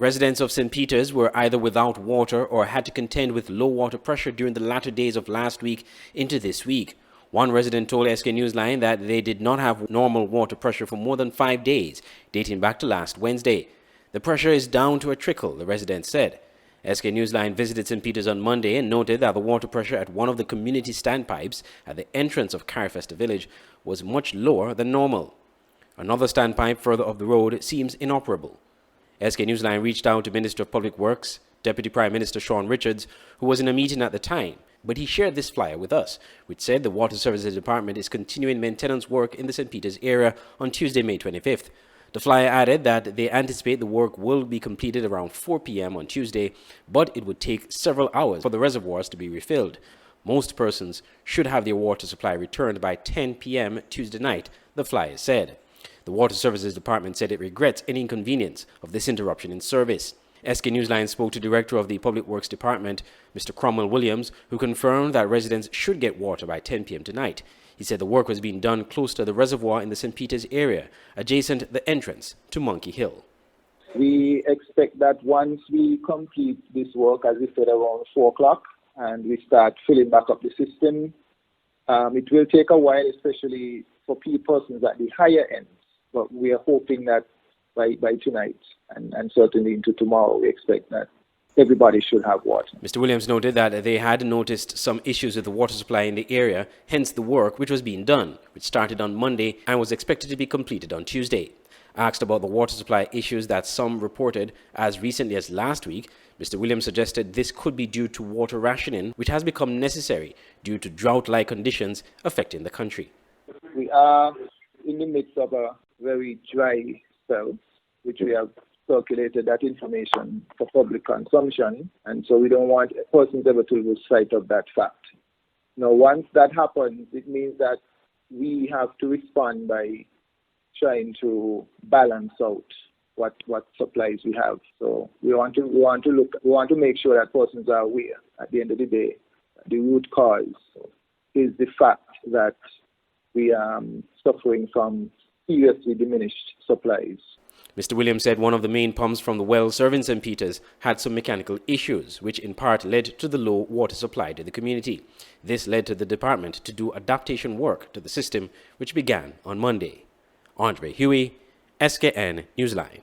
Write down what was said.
Residents of St. Peter's were either without water or had to contend with low water pressure during the latter days of last week into this week. One resident told SK Newsline that they did not have normal water pressure for more than 5 days, dating back to last Wednesday. The pressure is down to a trickle, the resident said. SK Newsline visited St. Peter's on Monday and noted that the water pressure at one of the community standpipes at the entrance of Carifesta village was much lower than normal. Another standpipe further up the road seems inoperable. SK Newsline reached out to Minister of Public Works, Deputy Prime Minister Sean Richards, who was in a meeting at the time, but he shared this flyer with us, which said the Water Services Department is continuing maintenance work in the St. Peter's area on Tuesday, May 25th. The flyer added that they anticipate the work will be completed around 4 p.m. on Tuesday, but it would take several hours for the reservoirs to be refilled. Most persons should have their water supply returned by 10 p.m. Tuesday night, the flyer said. The Water Services Department said it regrets any inconvenience of this interruption in service. SK Newsline spoke to Director of the Public Works Department, Mr. Cromwell Williams, who confirmed that residents should get water by 10 p.m. tonight. He said the work was being done close to the reservoir in the St. Peter's area, adjacent the entrance to Monkey Hill. We expect that once we complete this work, as we said, around 4 o'clock, and we start filling back up the system, it will take a while, especially for persons at the higher ends. But we are hoping that by tonight and certainly into tomorrow, we expect that everybody should have water. Mr. Williams noted that they had noticed some issues with the water supply in the area, hence the work which was being done, which started on Monday and was expected to be completed on Tuesday. Asked about the water supply issues that some reported as recently as last week, Mr. Williams suggested this could be due to water rationing, which has become necessary due to drought-like conditions affecting the country. We are in the midst of a very dry spell, which we have circulated that information for public consumption, and so we don't want persons ever to lose sight of that fact. Now, once that happens, it means that we have to respond by trying to balance out what supplies we have. So we want to make sure that persons are aware. At the end of the day, the root cause is the fact that we are suffering from seriously diminished supplies. Mr. Williams said one of the main pumps from the well serving St. Peter's had some mechanical issues, which in part led to the low water supply to the community. This led to the department to do adaptation work to the system, which began on Monday. Andre Huey, SKN Newsline.